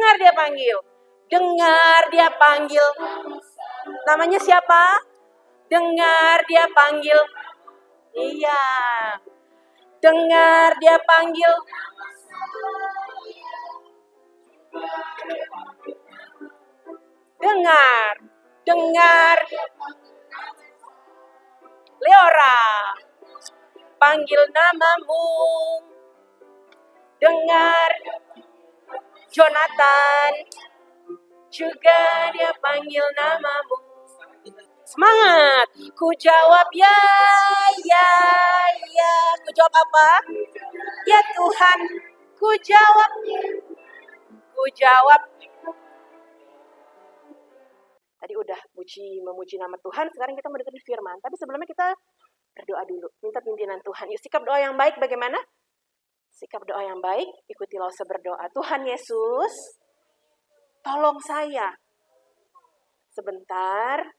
Dengar dia panggil. Dengar dia panggil. Namanya siapa? Dengar dia panggil. Iya. Dengar dia panggil. Dengar. Dengar. Leora. Panggil namamu. Dengar. Jonathan. Juga dia panggil namamu. Semangat. Ku jawab ya. Ku jawab apa? Ya Tuhan. Ku jawab. Tadi udah memuji nama Tuhan. Sekarang kita mau dengerin firman. Tapi sebelumnya kita berdoa dulu. Minta pimpinan Tuhan. Yuk, sikap doa yang baik bagaimana? Sikap doa yang baik. Ikutilah berdoa. Tuhan Yesus, tolong saya. Sebentar.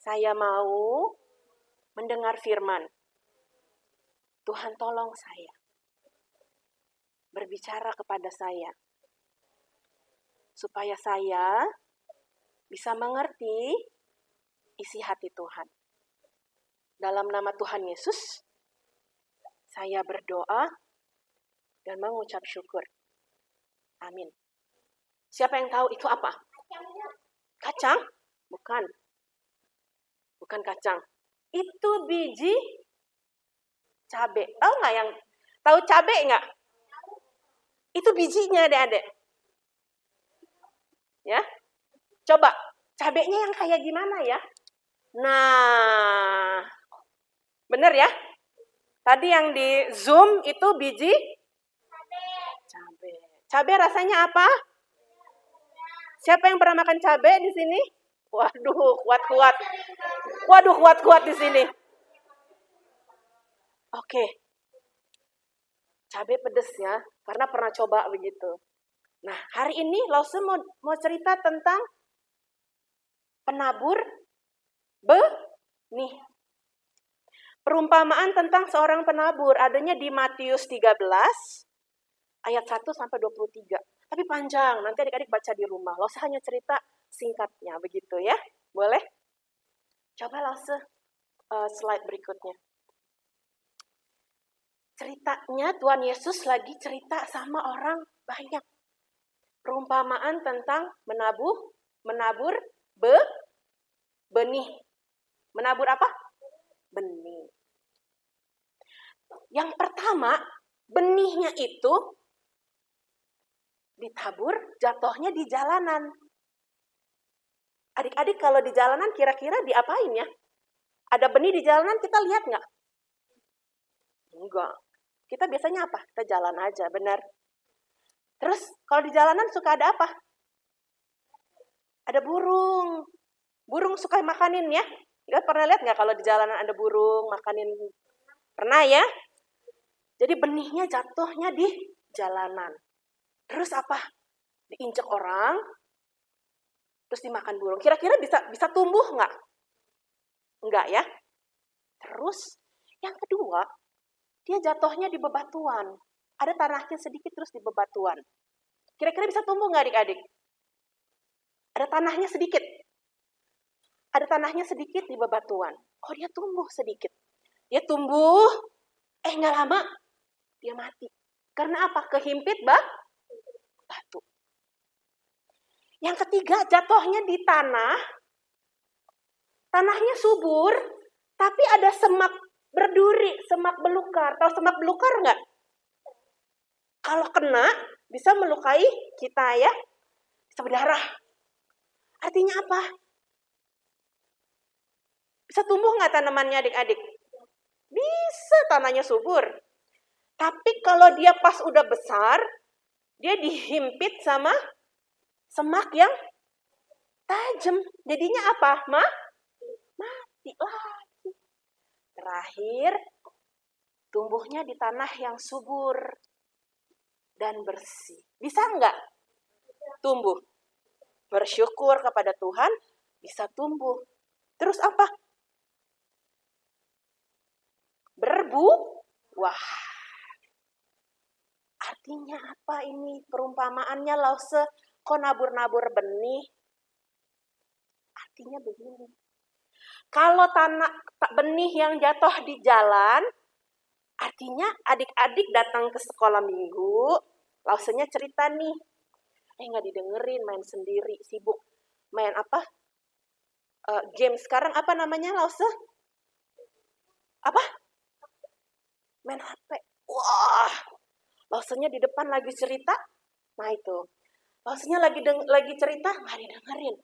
Saya mau mendengar firman. Tuhan tolong saya. Berbicara kepada saya. Supaya saya bisa mengerti isi hati Tuhan. Dalam nama Tuhan Yesus, saya berdoa dan mengucap syukur. Amin. Siapa yang tahu itu apa? Kacang? Bukan. Bukan kacang. Itu biji cabai. Tahu cabai nggak? Itu bijinya, adik-adik. Ya. Coba, cabenya yang kayak gimana ya? Nah, bener ya? Tadi yang di Zoom itu biji cabai. Cabai rasanya apa? Siapa yang pernah makan cabai di sini? Waduh, kuat-kuat. Waduh, kuat-kuat di sini. Oke. Cabai pedes ya, karena pernah coba begitu. Nah, hari ini Lause mau cerita tentang penabur benih. Perumpamaan tentang seorang penabur adanya di Matius 13 ayat 1 sampai 23. Tapi panjang, nanti adik-adik baca di rumah. Lause hanya cerita singkatnya begitu ya. Boleh? Coba Lause slide berikutnya. Ceritanya Tuhan Yesus lagi cerita sama orang banyak. Perumpamaan tentang menabur benih. Menabur apa? Benih. Yang pertama, benihnya itu ditabur, jatuhnya di jalanan. Adik-adik kalau di jalanan kira-kira diapain ya? Ada benih di jalanan, kita lihat nggak? Enggak. Kita biasanya apa? Kita jalan aja, benar. Terus kalau di jalanan suka ada apa? Ada burung. Burung suka makanin ya? Nggak pernah lihat nggak kalau di jalanan ada burung makanin? Pernah ya? Jadi benihnya jatuhnya di jalanan. Terus apa? Diinjak orang, terus dimakan burung. Kira-kira bisa tumbuh nggak? Enggak ya? Terus yang kedua, dia jatuhnya di bebatuan. Ada tanahnya sedikit terus di bebatuan. Kira-kira bisa tumbuh nggak adik-adik? Ada tanahnya sedikit. Ada tanahnya sedikit di bebatuan. Oh, dia tumbuh sedikit. Dia tumbuh, nggak lama, dia mati. Karena apa? Kehimpit batu. Yang ketiga, jatuhnya di tanah. Tanahnya subur, tapi ada semak berduri, semak belukar. Tahu semak belukar nggak? Kalau kena, bisa melukai kita ya. Bisa berdarah. Artinya apa? Bisa tumbuh nggak tanamannya adik-adik? Bisa, tanahnya subur. Tapi kalau dia pas udah besar, dia dihimpit sama semak yang tajam. Jadinya apa? Mati lagi. Terakhir, tumbuhnya di tanah yang subur dan bersih. Bisa nggak tumbuh? Bersyukur kepada Tuhan, bisa tumbuh. Terus apa? Berbuah. Artinya apa ini? Perumpamaannya lause, kok nabur-nabur benih? Artinya begini. Kalau benih yang jatuh di jalan, artinya adik-adik datang ke sekolah minggu, lausenya cerita nih. Nggak didengerin, main sendiri, sibuk. Main apa? Game sekarang apa namanya lause? Apa? Main HP. Wah, lausenya di depan lagi cerita. Nah itu. Lausenya lagi cerita, nggak didengerin.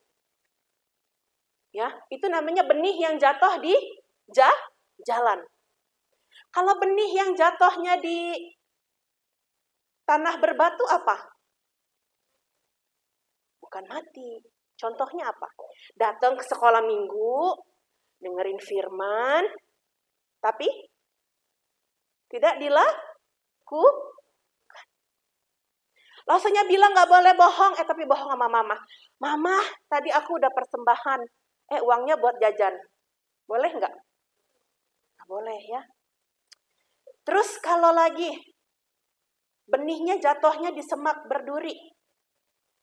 Ya, itu namanya benih yang jatuh di jalan. Kalau benih yang jatuhnya di tanah berbatu apa? Bukan mati. Contohnya apa? Datang ke sekolah minggu, dengerin firman, tapi tidak dilakukan. Lausenya bilang gak boleh bohong, tapi bohong sama mama. Mama, tadi aku udah persembahan. Uangnya buat jajan. Boleh nggak? Nggak boleh ya. Terus kalau lagi benihnya jatuhnya di semak berduri,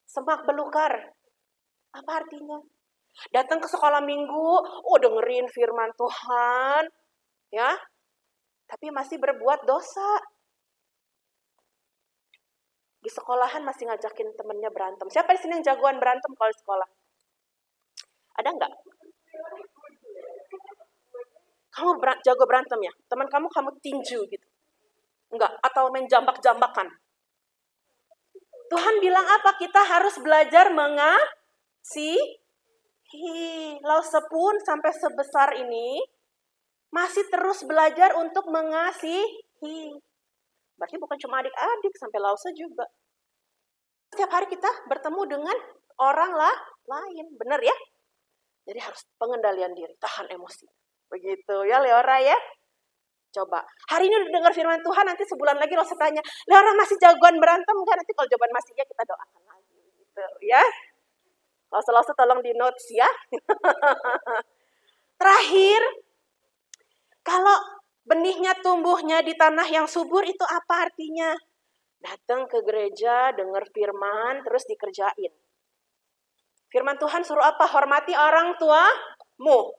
semak belukar, apa artinya? Datang ke sekolah minggu, dengerin firman Tuhan, ya, tapi masih berbuat dosa. Di sekolahan masih ngajakin temennya berantem. Siapa di sini yang jagoan berantem kalau di sekolah? Ada nggak? Kamu jago berantem ya? Teman kamu tinju gitu? Enggak, atau main jambak-jambakan? Tuhan bilang apa? Kita harus belajar mengasihi. Lause pun sampai sebesar ini masih terus belajar untuk mengasihi. Berarti bukan cuma adik-adik, sampai lause juga. Setiap hari kita bertemu dengan orang lain, benar ya? Jadi harus pengendalian diri, tahan emosi. Begitu ya Leora ya. Coba, hari ini udah dengar firman Tuhan, nanti sebulan lagi lause tanya, Leora masih jagoan berantem enggak? Nanti kalau jawaban masih ya, kita doakan lagi. Gitu ya. Lause tolong di notes ya. Terakhir, kalau benihnya tumbuhnya di tanah yang subur itu apa artinya? Datang ke gereja, dengar firman, terus dikerjain. Firman Tuhan suruh apa? Hormati orang tuamu.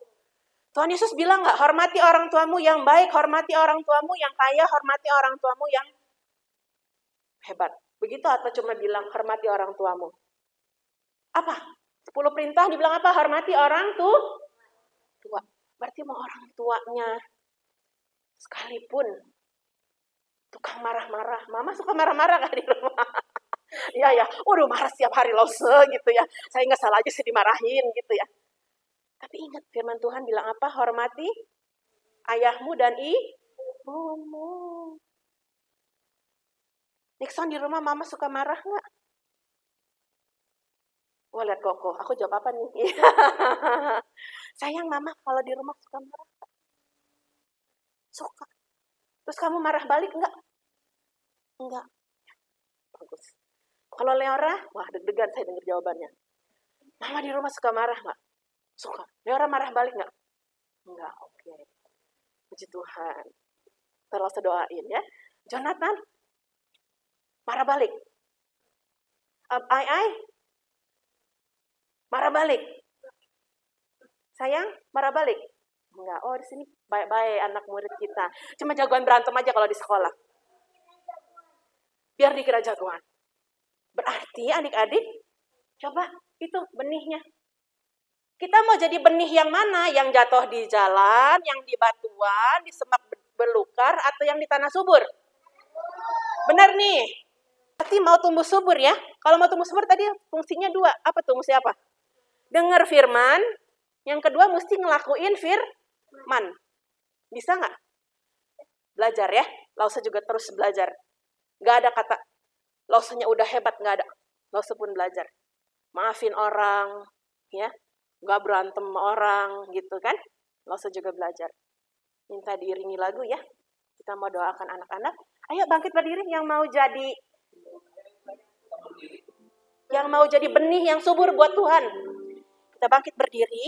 Tuhan Yesus bilang nggak? Hormati orang tuamu yang baik, hormati orang tuamu yang kaya, hormati orang tuamu yang hebat. Begitu atau cuma bilang hormati orang tuamu? Apa? 10 perintah dibilang apa? Hormati orang tua. Berarti mau orang tuanya sekalipun tukang marah-marah. Mama suka marah-marah gak di rumah? Ya. Waduh, marah setiap hari lause gitu ya. Saya nggak salah aja sih dimarahin gitu ya. Tapi ingat firman Tuhan bilang apa? Hormati ayahmu dan ibumu. Nixon di rumah mama suka marah nggak? Wah, lihat Koko. Aku jawab apa nih? Sayang mama kalau di rumah suka marah. Suka. Terus kamu marah balik nggak? Enggak. Bagus. Kalau Leora, wah deg-degan saya dengar jawabannya. Mama di rumah suka marah nggak? Suka. Leora marah balik nggak? Enggak, oke. Puji Tuhan. Terus doain ya. Jonathan, marah balik. Ai, marah balik. Sayang, marah balik. Enggak, di sini baik-baik anak murid kita. Cuma jagoan berantem aja kalau di sekolah. Biar dikira jagoan. Berarti adik-adik, coba itu benihnya. Kita mau jadi benih yang mana? Yang jatuh di jalan, yang di batuan, di semak belukar, atau yang di tanah subur? Benar nih. Berarti mau tumbuh subur ya. Kalau mau tumbuh subur tadi fungsinya 2. Apa tuh? Mesti apa? Dengar firman. Yang kedua mesti ngelakuin firman. Bisa nggak? Belajar ya. Lause juga terus belajar. Nggak ada kata, lausenya udah hebat, nggak ada. Lause pun belajar. Maafin orang, ya. Nggak berantem sama orang, gitu kan. Lause juga belajar. Minta diiringi lagu ya. Kita mau doakan anak-anak. Ayo bangkit berdiri yang mau jadi benih yang subur buat Tuhan. Kita bangkit berdiri.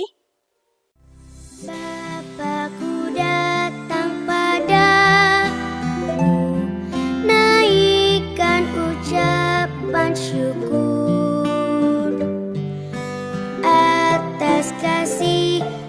Bapakku datang padamu, naikkan lagi.